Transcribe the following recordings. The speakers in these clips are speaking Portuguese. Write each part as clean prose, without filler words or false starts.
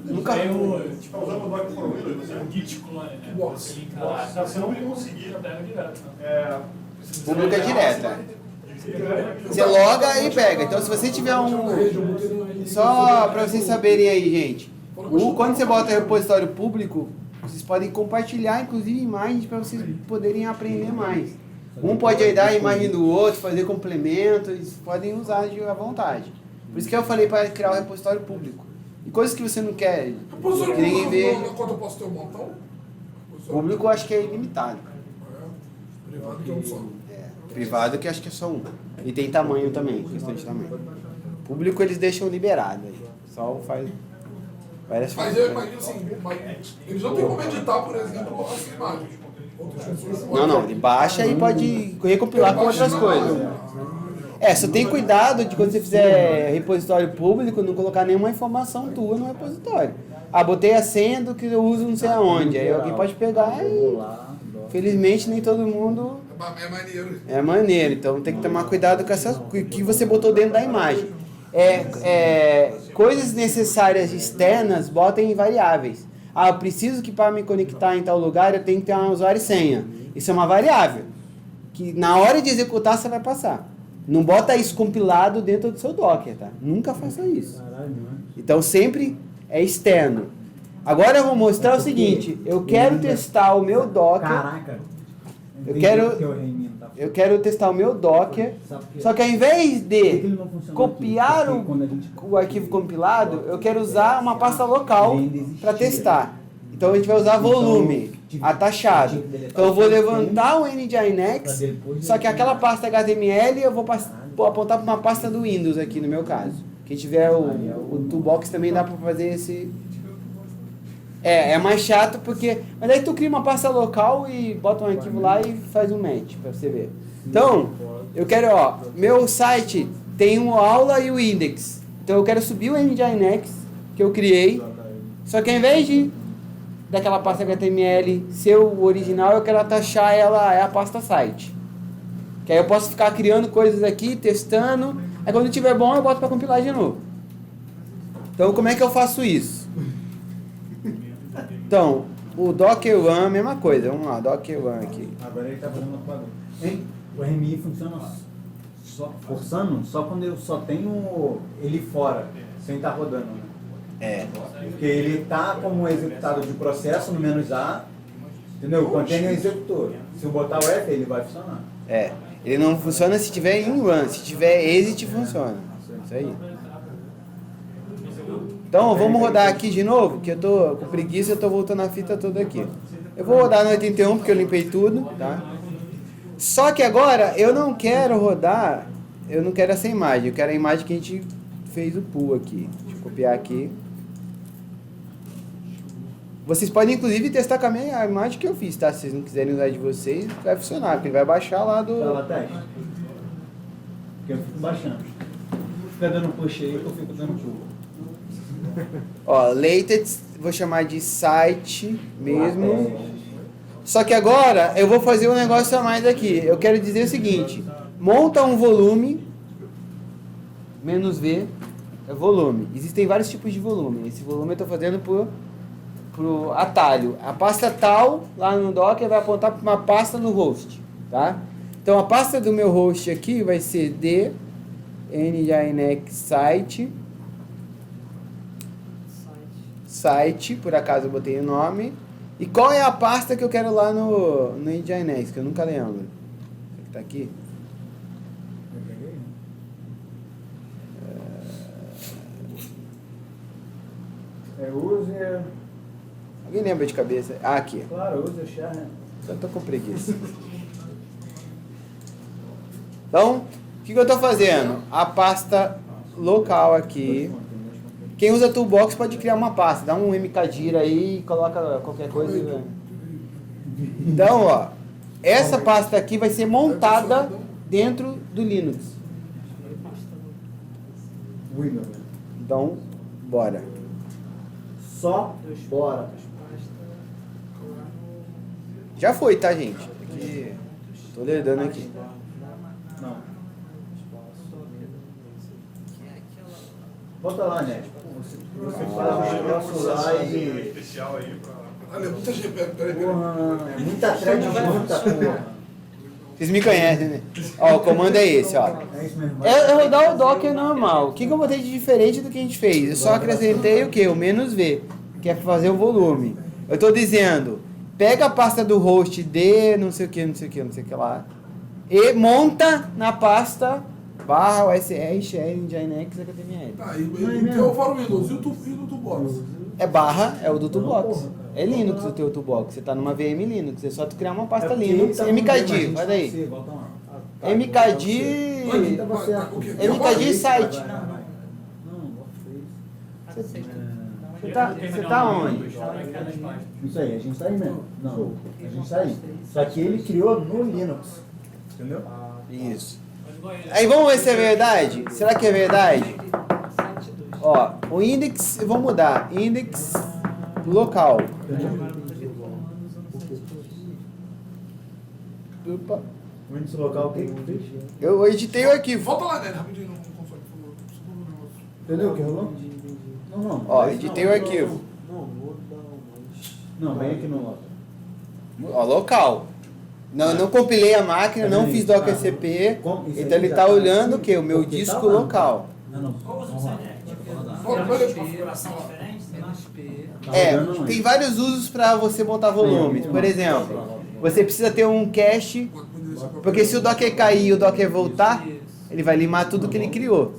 Nunca Tá usando o dock for Windows, você? O Git clone, né? Box. Você não vai conseguir. Pega direto, né? Público é direto. Você loga e pega. Então, se você tiver Só para vocês saberem aí, gente. Quando você bota repositório público, vocês podem compartilhar, inclusive, imagens para vocês poderem aprender mais. Um pode aí dar a imagem do outro, fazer complementos, podem usar à vontade. Por isso que eu falei para criar o repositório público. E coisas que você não quer, que ninguém vê. Quanto eu posso ter um montão? Público eu acho que é ilimitado. Privado que é um só. Privado que eu acho que é só um. E tem tamanho também, questão de tamanho. Público eles deixam liberado aí. Só faz. Parece Mas eu imagino assim, eles não têm como editar, por exemplo, as imagens. Outras pessoas Não, ele baixa e pode recompilar com outras coisas. Só tem cuidado de quando você fizer repositório público, não colocar nenhuma informação tua no repositório. Ah, botei a senha do que eu uso não sei aonde. Aí alguém pode pegar e... Felizmente nem todo mundo... É maneiro. É maneiro, então tem que tomar cuidado com essas que você botou dentro da imagem. Coisas necessárias externas, botem em variáveis. Ah, eu preciso que para me conectar em tal lugar eu tenho que ter um usuário e senha. Isso é uma variável, que na hora de executar você vai passar. Não bota isso compilado dentro do seu Docker, tá? Nunca faça isso. Então sempre é externo. Agora eu vou mostrar o seguinte, eu quero testar o meu Docker. Caraca. Eu quero testar o meu Docker, só que ao invés de copiar o arquivo compilado, eu quero usar uma pasta local para testar. Então a gente vai usar volume, atachado. Então eu vou levantar o NGINX, só que aquela pasta HTML eu vou apontar para uma pasta do Windows aqui no meu caso. Quem tiver o Toolbox também dá para fazer esse... É mais chato porque... Mas aí tu cria uma pasta local e bota um arquivo lá e faz um match pra você ver. Então, eu quero, meu site tem uma aula e o index. Então eu quero subir o NGINX que eu criei. Só que ao invés daquela pasta HTML ser o original, eu quero atachar ela a pasta site. Que aí eu posso ficar criando coisas aqui, testando. Aí quando tiver bom eu boto pra compilar de novo. Então como é que eu faço isso? Então, o Docker Run, mesma coisa. Vamos lá, Docker Run aqui. Agora ele está fazendo uma quadra. O RMI funciona forçando só quando eu só tenho ele fora, sem estar rodando. Né? Porque ele está como executado de processo no -A, entendeu? O container executor. Se eu botar o F, ele vai funcionar. Ele não funciona se tiver in run. Se tiver exit, funciona. Isso aí. Então, vamos rodar aqui de novo, que eu tô com preguiça, eu tô voltando a fita toda aqui. Eu vou rodar no 81, porque eu limpei tudo, tá? Só que agora, eu não quero rodar, eu não quero essa imagem, eu quero a imagem que a gente fez o pull aqui. Deixa eu copiar aqui. Vocês podem, inclusive, testar com a imagem que eu fiz, tá? Se vocês não quiserem usar de vocês, vai funcionar, porque ele vai baixar lá do... Fala, teste. Porque eu fico baixando. Fica dando push aí, eu fico dando pull. Latest, vou chamar de site mesmo. Só que agora eu vou fazer um negócio a mais aqui. Eu quero dizer o seguinte: monta um volume, -V, é volume. Existem vários tipos de volume. Esse volume eu estou fazendo pro atalho. A pasta tal, lá no Docker, vai apontar para uma pasta no host. Tá? Então a pasta do meu host aqui vai ser d nginx site, por acaso eu botei o nome. E qual é a pasta que eu quero lá no Nginx, que eu nunca lembro. Será que tá aqui? User... Alguém lembra de cabeça? Ah, aqui. Claro, user share, né? Eu tô com preguiça. Então, o que eu tô fazendo? A pasta local aqui. Quem usa Toolbox pode criar uma pasta, dá um mkdir aí e coloca qualquer coisa. Então, essa pasta aqui vai ser montada dentro do Linux. Windows. Então, bora. Só bora. Já foi, tá, gente? Aqui, tô lerando aqui. Não. Volta lá, né? Você faz o negócio lá e... especial aí pra... Olha, muita gente, peraí. Porra, muita thread junta, porra. Vocês me conhecem, né? Ó, o comando é esse, ó. É isso mesmo. Eu rodar o Docker normal. O que eu botei de diferente do que a gente fez? Eu só acrescentei o quê? O "-v", que é fazer o volume. Eu tô dizendo, pega a pasta do host de não sei o que, não sei o que, não sei o que lá, e monta na pasta /usr share nginx html. Tá, e o teu fora o Windows e o Toolbox? É barra, é o do Toolbox. É Linux o teu Toolbox. Você tá numa VM Linux. É só tu criar uma pasta Linux. MKD, vai daí. MKD. MKD site. Você tá onde? Isso aí, a gente tá aí mesmo. Não, a gente tá aí. Só que ele criou no Linux. Entendeu? Isso. Aí vamos ver se é verdade? Será que é verdade? Ó, o index, eu vou mudar. Index local. Opa. O índice local, o que que fez? Eu editei o arquivo. Volta lá, né? Rapidinho no console, por favor. Preciso do negócio. Entendeu o que rolou? Não. Ó, editei o arquivo. Não, vem aqui no local. Ó, local. Não compilei a máquina, não fiz docker cp. Então ele tá olhando o quê? O meu disco local. Tem vários usos para você montar volumes. Por exemplo, você precisa ter um cache, porque se o Docker cair e o Docker voltar, ele vai limar tudo que ele criou.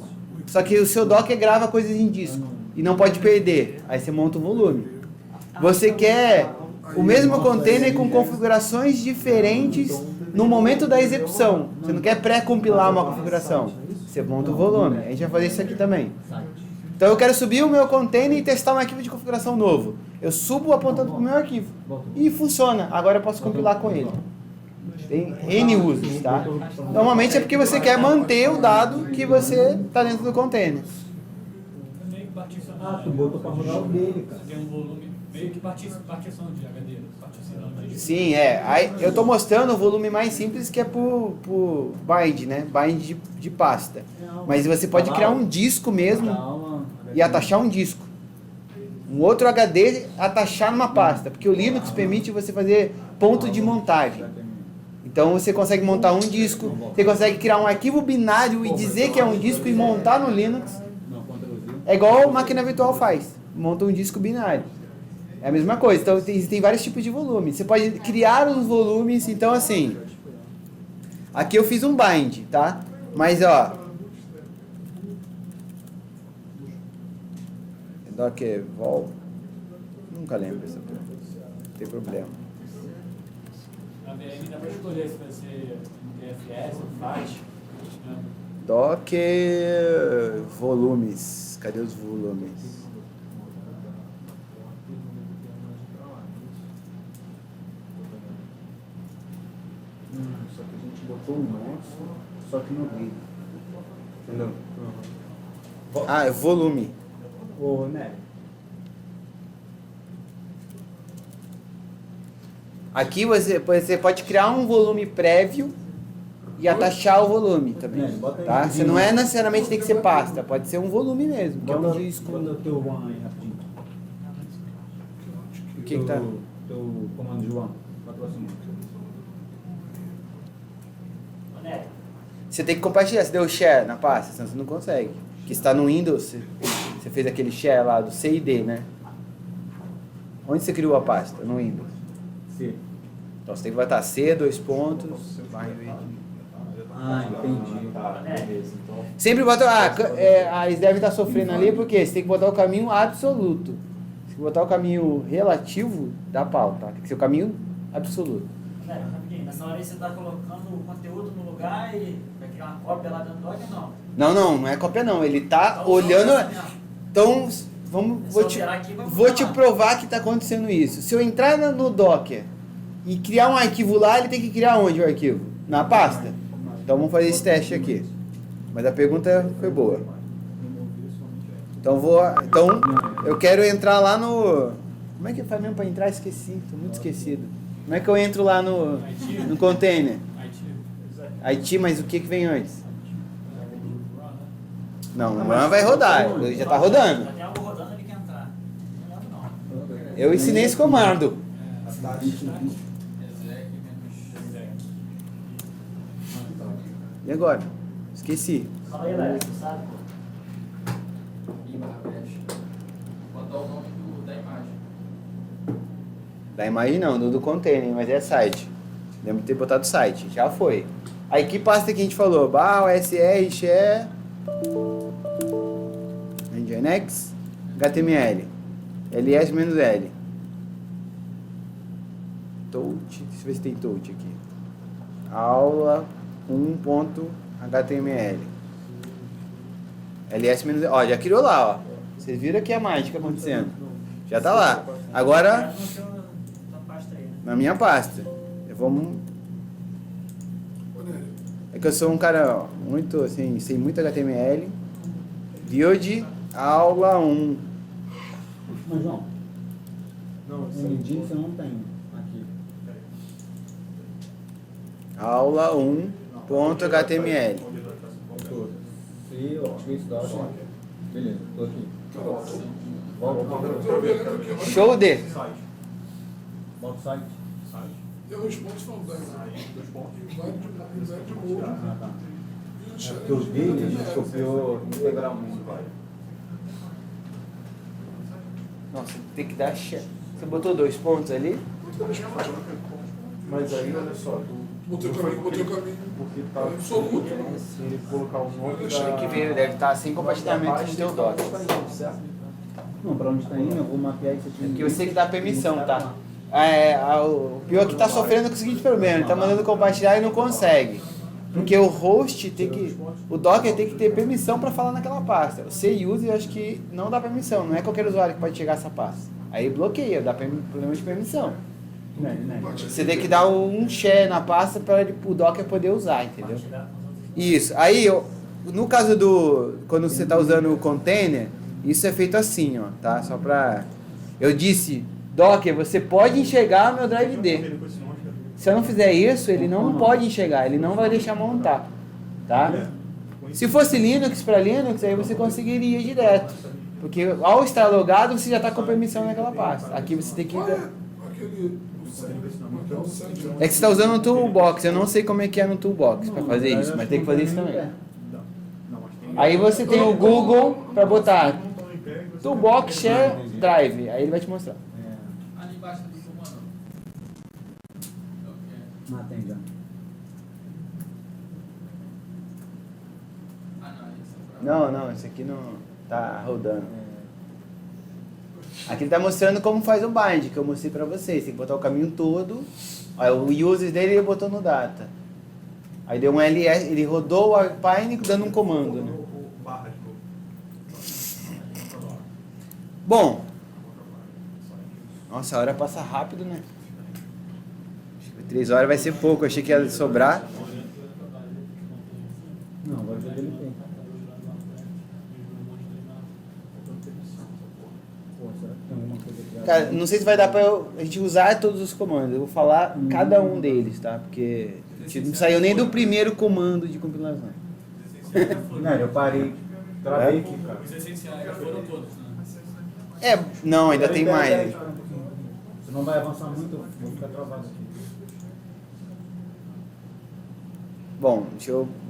Só que o seu Docker grava coisas em disco e não pode perder. Aí você monta um volume. Você quer o mesmo container com configurações diferentes no momento da execução. Você não quer pré-compilar uma configuração. Você monta o volume. A gente vai fazer isso aqui também. Então eu quero subir o meu container e testar um arquivo de configuração novo. Eu subo apontando para o meu arquivo. E funciona. Agora eu posso compilar com ele. Tem N usos, tá? Normalmente é porque você quer manter o dado que você está dentro do container. Tu botou para rodar o dele, cara. Tem um volume meio que partição de HD. Partição de... Sim, Aí eu estou mostrando o volume mais simples que é por bind, né? Bind de pasta. Mas você pode criar um disco mesmo e atachar um disco. Um outro HD atachar numa pasta. Porque o Linux permite você fazer ponto de montagem. Então você consegue montar um disco, você consegue criar um arquivo binário e dizer que é um disco e montar no Linux. É igual a máquina virtual faz. Monta um disco binário. É a mesma coisa. Então tem vários tipos de volumes. Você pode criar os volumes. Então assim, aqui eu fiz um bind, tá? Mas ó, Docker vol, nunca lembro essa coisa. Não tem problema. Na VM dá para escolher se vai ser DFS ou FAT. Docker volumes. Cadê os volumes? Só que a gente botou o nosso, só que no grid. Entendeu? Ah, é volume. Ô, né? Aqui você pode criar um volume prévio e atachar o volume também, tá? Você não é necessariamente tem que ser pasta, pode ser um volume mesmo, que é um disco. Bota o teu one aí rapidinho. O que tá? Teu comando de one. Bota pra cima. Você tem que compartilhar, você deu share na pasta, senão você não consegue. Porque está no Windows, você fez aquele share lá do C e D, né? Onde você criou a pasta? No Windows. C. Então você tem que botar C, dois pontos, vai em vez de... Ah, entendi. Tá, beleza. Então... Sempre bota. Eles devem estar sofrendo ali porque você tem que botar o caminho absoluto. Se botar o caminho relativo, dá pau, tá? Tem que ser o caminho absoluto. Rapidinho, nessa hora aí você está colocando o conteúdo no lugar e vai criar uma cópia lá dentro do Docker, não? Não é cópia não. Ele tá olhando. Então, vou te provar que está acontecendo isso. Se eu entrar no Docker e criar um arquivo lá, ele tem que criar onde o arquivo? Na pasta? Então vamos fazer esse teste aqui. Mas a pergunta foi boa. Então eu quero entrar lá no... Como é que faz mesmo para entrar? Esqueci, estou muito esquecido. Como é que eu entro lá no container? IT, mas o que vem antes? Não, o run vai rodar, ele já tá rodando. Já tem algo rodando, ele quer entrar. Não lembro não. Eu ensinei esse comando. E agora? Esqueci. Fala aí, Léo, você sabe? Botar o nome da imagem. Da imagem não, do container, mas é site. Lembro de ter botado site, já foi. Aí que pasta que a gente falou? BAL, SR, Share, Nginx, HTML, ls-l. Touch, deixa eu ver se tem touch aqui. Aula 1.html. ls-l, ó, já criou lá, ó. Vocês viram aqui a mágica acontecendo. Já tá lá. Agora, na minha pasta. Vamos... É que eu sou um cara ó, muito, assim, sei muito HTML. Build, aula 1. Mas, João, no LinkedIn você não tem aqui. Aula 1.html. E, ó, isso dá, ó. Beleza, tô aqui. Show de... Volta o site. E os pontos são 10. Invade de novo. Ah, tá. É porque os dele a gente copiou integralmente. Nossa, tem que dar share. Você botou 2 pontos ali? Mas aí, olha só, Botei o caminho. porque tá Absoluto. se ele colocar o nome Tem da... que ver, deve estar sem compartilhamento no teu doc. Não, pra onde tá indo, eu vou mapear isso aqui. Porque você que dá permissão, tá? O pior que tá sofrendo com o seguinte problema, ele tá mandando compartilhar e não consegue. Porque o host tem que... O Docker tem que ter permissão para falar naquela pasta. O C-User eu acho que não dá permissão, não é qualquer usuário que pode chegar a essa pasta. Aí bloqueia, dá problema de permissão. Você tem que dar um share na pasta para o Docker poder usar, entendeu? Isso. Aí, no caso do... Quando você está usando o container, isso é feito assim, ó, tá? Só para... Eu disse, Docker, você pode enxergar meu drive D. Se eu não fizer isso, ele não pode enxergar, ele não vai deixar montar, tá? Se fosse Linux para Linux, aí você conseguiria direto. Porque ao estar logado, você já está com permissão naquela pasta. Aqui você tem que... É que você está usando o Toolbox, eu não sei como é que é no Toolbox para fazer isso, mas tem que fazer isso também. Aí você tem o Google para botar Toolbox Share Drive, aí ele vai te mostrar. Ali embaixo do comando. Ah, tem já. Ah, não, isso é pra... Não, esse aqui não tá rodando. Aqui ele tá mostrando como faz o bind, que eu mostrei pra vocês. Tem que botar o caminho todo. Olha, o user dele ele botou no data. Aí deu um ls, ele rodou o Alpine dando um comando, né? Bom. Nossa, a hora passa rápido, né? Acho que 3 horas vai ser pouco, achei que ia sobrar. Não, agora já deletei. Pô, será que tem alguma coisa aqui? Cara, não sei se vai dar pra a gente usar todos os comandos. Eu vou falar cada um deles, tá? Porque a gente não saiu nem do primeiro comando de compilação. Não, eu parei. Travei aqui, cara. Os essenciais foram todos, né? Não, ainda tem mais. Espera um pouquinho. Senão vai avançar muito, eu vou ficar travado aqui. Bom,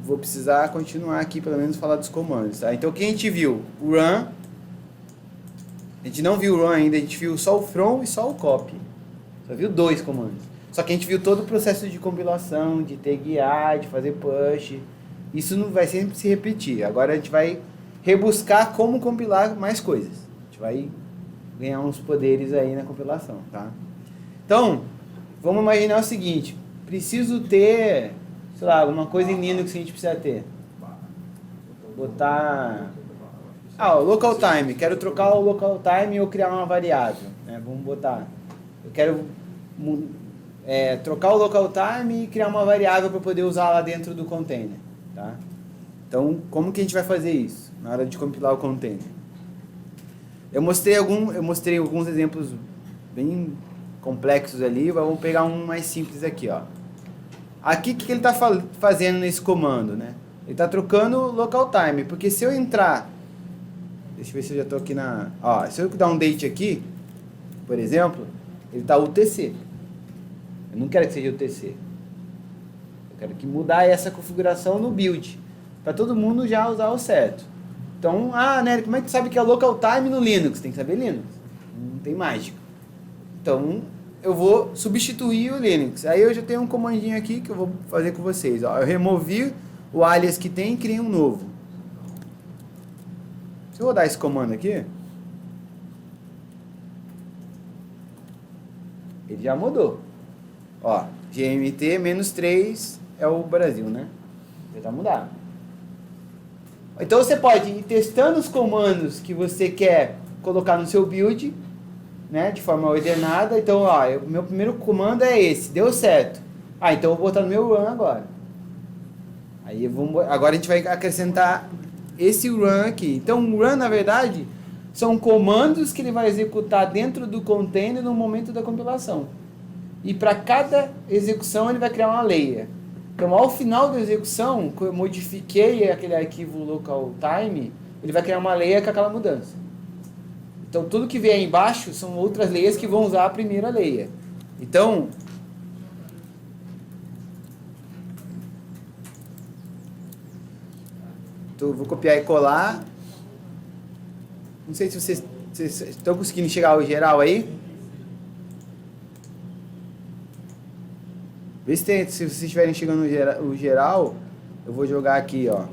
vou precisar continuar aqui, pelo menos falar dos comandos, tá? Então, o que a gente viu? O run. A gente não viu o run ainda, a gente viu só o from e só o copy. Só viu 2 comandos. Só que a gente viu todo o processo de compilação, de taguear, de fazer push. Isso não vai sempre se repetir. Agora a gente vai rebuscar como compilar mais coisas. A gente vai ganhar uns poderes aí na compilação, tá? Então, vamos imaginar o seguinte. Preciso ter, sei lá, alguma coisa em Linux que a gente precisa ter. Botar... o local time. Quero trocar o local time ou criar uma variável, né? Vamos botar... Eu quero trocar o local time e criar uma variável para poder usar lá dentro do container, tá? Então, como que a gente vai fazer isso na hora de compilar o container? Eu mostrei alguns exemplos bem complexos ali, vamos pegar um mais simples aqui, ó. Aqui, o que ele está fazendo nesse comando, né? Ele está trocando local time, porque se eu entrar, deixa eu ver se eu já estou aqui na, ó, se eu dar um date aqui, por exemplo, ele está UTC. Eu não quero que seja UTC. Eu quero que mudar essa configuração no build, para todo mundo já usar o certo. Então, Nery, como é que tu sabe que é local time no Linux? Tem que saber Linux. Não tem mágica. Então, eu vou substituir o Linux. Aí eu já tenho um comandinho aqui que eu vou fazer com vocês. Ó, eu removi o alias que tem e criei um novo. Se eu rodar esse comando aqui, ele já mudou. Ó, GMT-3 é o Brasil, né? Já tá mudado. Então você pode ir testando os comandos que você quer colocar no seu build, né, de forma ordenada. Então, ó, meu primeiro comando é esse, deu certo. Então eu vou botar no meu run agora. Aí agora a gente vai acrescentar esse run aqui. Então o run, na verdade, são comandos que ele vai executar dentro do container no momento da compilação. E para cada execução ele vai criar uma layer. Então, ao final da execução, que eu modifiquei aquele arquivo local time, ele vai criar uma layer com aquela mudança. Então, tudo que vier embaixo são outras layers que vão usar a primeira layer. Então, vou copiar e colar. Não sei se vocês estão conseguindo chegar ao geral aí. Vê se vocês estiverem chegando no geral, eu vou jogar aqui, ó.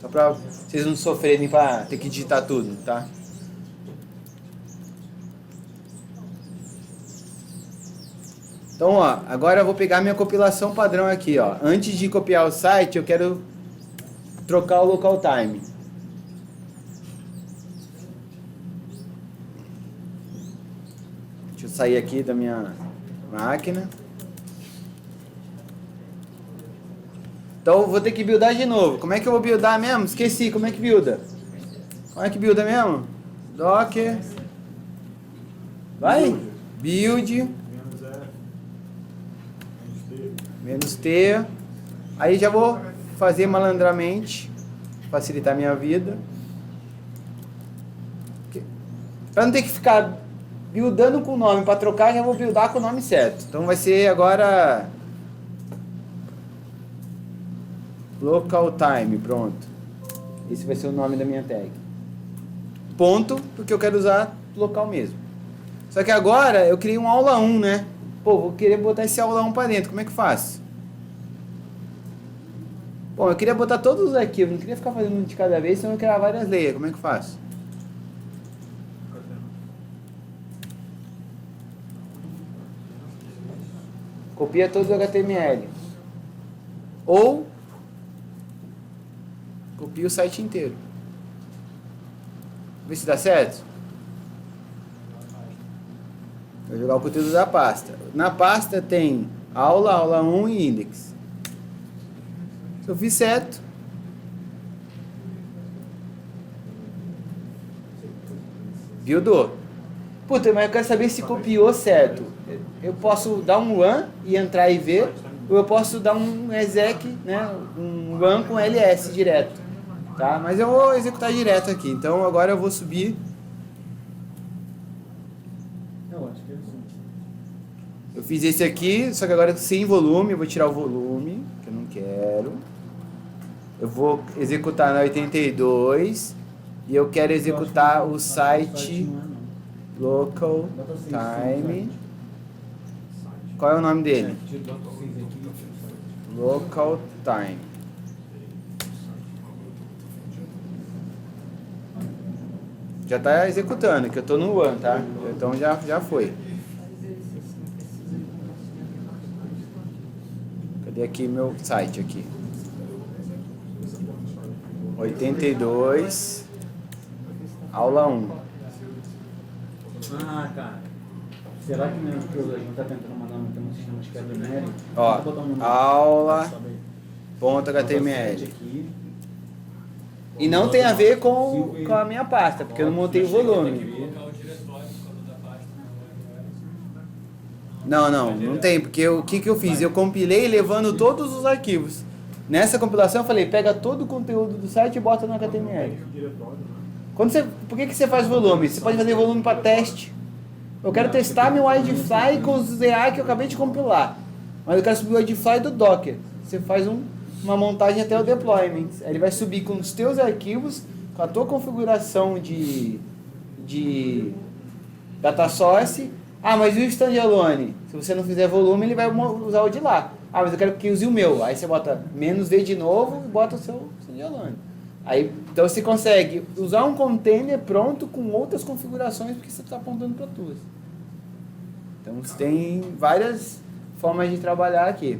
Só pra vocês não sofrerem pra ter que digitar tudo, tá? Então, ó, agora eu vou pegar minha compilação padrão aqui, ó. Antes de copiar o site, eu quero trocar o local time. Deixa eu sair aqui da minha máquina. Então, eu vou ter que buildar de novo. Como é que eu vou buildar mesmo? Esqueci, como é que builda? Como é que builda mesmo? Docker. Vai. Build. -T. Aí já vou fazer malandramente, facilitar a minha vida. Para não ter que ficar buildando com o nome para trocar, já vou buildar com o nome certo. Então vai ser agora local time, pronto. Esse vai ser o nome da minha tag. Ponto, porque eu quero usar local mesmo. Só que agora eu criei um aula 1, né? Pô, vou querer botar esse aula 1 para dentro. Como é que faço? Bom, eu queria botar todos os arquivos, não queria ficar fazendo um de cada vez, senão eu queria várias layers. Como é que faço? Copia todo o HTML. Ou copia o site inteiro. Vê se dá certo. Vou jogar o conteúdo da pasta. Na pasta tem aula, aula 1 e index. Se eu fiz certo, buildou. Puta, mas eu quero saber se copiou certo. Eu posso dar um run e entrar e ver, ou eu posso dar um exec, né, um run com ls direto, tá? Mas eu vou executar direto aqui. Então agora eu vou subir. Eu fiz esse aqui, só que agora sem volume. Eu vou tirar o volume, que eu não quero. Eu vou executar na 82 e eu quero executar o site local time. Qual é o nome dele? Local time. Já está executando, que eu estou no one, tá? Então já foi. Cadê aqui meu site aqui? 82 aula 1. Ah, cara. Será que meu projeto não está tentando mandar um sistema de quebra numérico? Ó, aula.html. E não tem a ver com a minha pasta, porque eu não montei o volume. Não tem, porque o que eu fiz? Eu compilei levando todos os arquivos. Nessa compilação eu falei, pega todo o conteúdo do site e bota no HTML. Por que você faz volume? Você pode fazer volume para teste. Eu quero testar meu Widefly com os EA que eu acabei de compilar. Mas eu quero subir o Widefly do Docker. Você faz uma montagem até o deployment. Aí ele vai subir com os teus arquivos, com a tua configuração de data source. Ah, mas e o standalone? Se você não fizer volume, ele vai usar o de lá. Ah, mas eu quero que use o meu. Aí você bota "-v" de novo e bota o seu standalone. Aí, então você consegue usar um container pronto com outras configurações porque você está apontando para tuas. Então você tem várias formas de trabalhar aqui.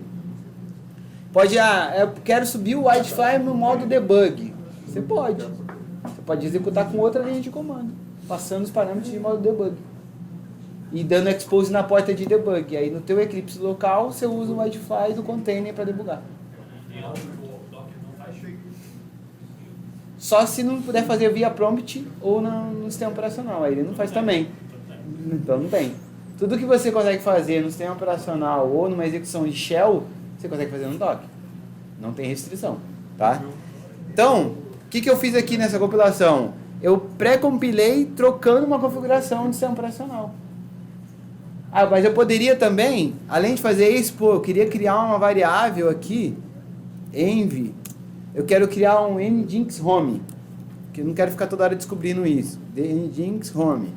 Eu quero subir o Widefly no modo debug. Você pode. Você pode executar com outra linha de comando, passando os parâmetros de modo debug. E dando expose na porta de debug. Aí no teu Eclipse local, você usa o Widefly do container para debugar. Só se não puder fazer via prompt ou no sistema operacional. Aí ele não faz também. Então não tem. Tudo que você consegue fazer no sistema operacional ou numa execução de shell, você consegue fazer no Docker. Não tem restrição. Tá? Então, o que eu fiz aqui nessa compilação? Eu pré-compilei trocando uma configuração de sistema operacional. Ah, mas eu poderia também, além de fazer isso, eu queria criar uma variável aqui, env. Eu quero criar um nginx home, que eu não quero ficar toda hora descobrindo isso. nginx home.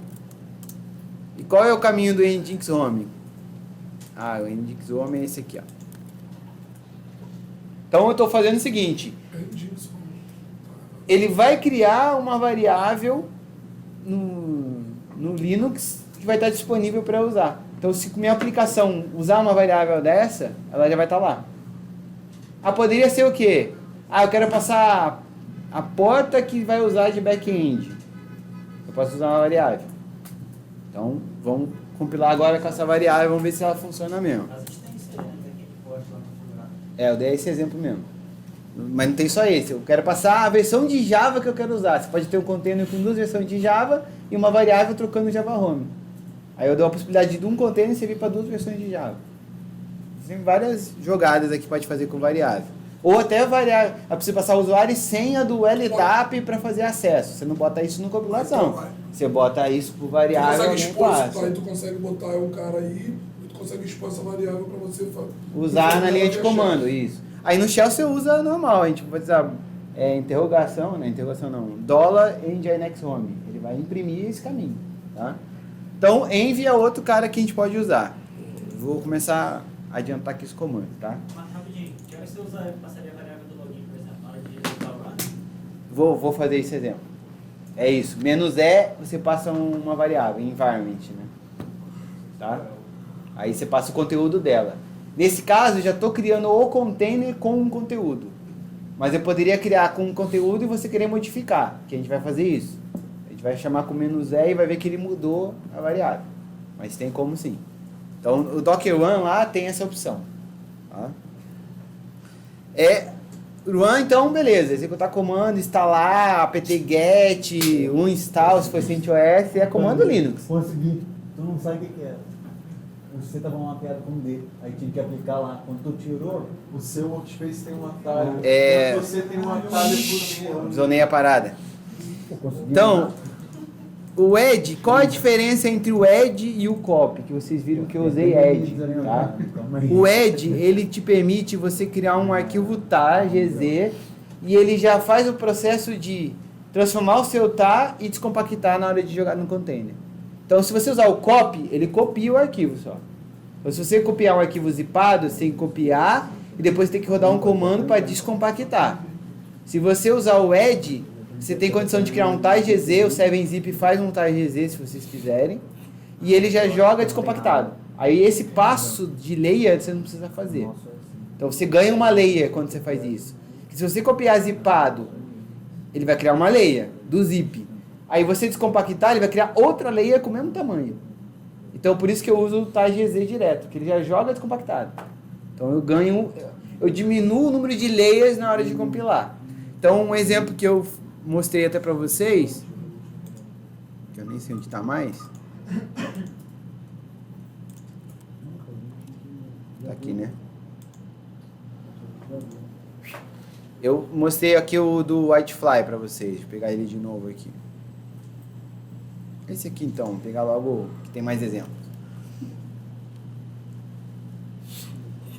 E qual é o caminho do nginx home? O nginx home é esse aqui, ó. Então eu estou fazendo o seguinte. Ele vai criar uma variável no Linux que vai estar disponível para usar. Então se minha aplicação usar uma variável dessa, ela já vai estar lá. Poderia ser o quê? Eu quero passar a porta que vai usar de back-end. Eu posso usar uma variável. Então, vamos compilar agora com essa variável, vamos ver se ela funciona mesmo. Eu dei esse exemplo mesmo. Mas não tem só esse. Eu quero passar a versão de Java que eu quero usar. Você pode ter um container com 2 versões de Java e uma variável trocando o Java Home. Aí eu dou a possibilidade de um container servir para 2 versões de Java. Tem várias jogadas aqui que pode fazer com variável. Ou até variável, você passar o usuário e senha do LDAP para fazer acesso. Você não bota isso no compilação. Você bota isso por variável. Aí tu consegue botar um cara aí e tu consegue expor essa variável para você usar na linha de comando, isso. Aí no shell você usa normal, a gente pode usar interrogação, né? Interrogação não, $nginx home. Ele vai imprimir esse caminho, tá? Então env é outro cara que a gente pode usar. Vou começar a adiantar aqui esse comando, tá? Mas rapidinho, que hora você passaria a variável do login, por exemplo, na hora de executar o run? Vou fazer esse exemplo. É isso. "-e", você passa uma variável, environment, né? Tá? Aí você passa o conteúdo dela. Nesse caso, eu já estou criando o container com um conteúdo. Mas eu poderia criar com um conteúdo e você querer modificar, que a gente vai fazer isso. A gente vai chamar com "-e" e vai ver que ele mudou a variável. Mas tem como sim. Então, o Docker Run lá tem essa opção. Tá? Run, então, beleza. Executar comando, instalar, apt-get, install, se for CentOS, é comando Linux. Consegui. Tu não sabe o que é. Você estava mapeado com D. Aí tinha que aplicar lá. Quando tu tirou, O seu Workspace tem um atalho. Você tem um atalho por Zonei a parada. eu consegui. Então, o Edge, qual a diferença entre o Edge e o copy? Que vocês viram que eu usei Edge, tá? O Edge, ele te permite você criar um arquivo tar, GZ, e ele já faz o processo de transformar o seu tar e descompactar na hora de jogar no container. Então, se você usar o copy, ele copia o arquivo só. Então, se você copiar um arquivo zipado, você tem que copiar e depois tem que rodar um comando para descompactar. Se você usar o Edge, você tem condição de criar um tar GZ, o 7-zip faz um tar GZ se vocês quiserem, e ele já joga descompactado. Aí esse passo de layer você não precisa fazer. Então você ganha uma layer quando você faz isso. E se você copiar zipado, ele vai criar uma layer do zip. Aí você descompactar, ele vai criar outra layer com o mesmo tamanho. Então por isso que eu uso o tar GZ direto, que ele já joga descompactado. Então eu diminuo o número de layers na hora de compilar. Então um exemplo que eu mostrei até para vocês, que eu nem sei onde está mais. Tá aqui, né? Eu mostrei aqui o do Whitefly para vocês. Vou pegar ele de novo aqui. Esse aqui então, vou pegar logo que tem mais exemplos.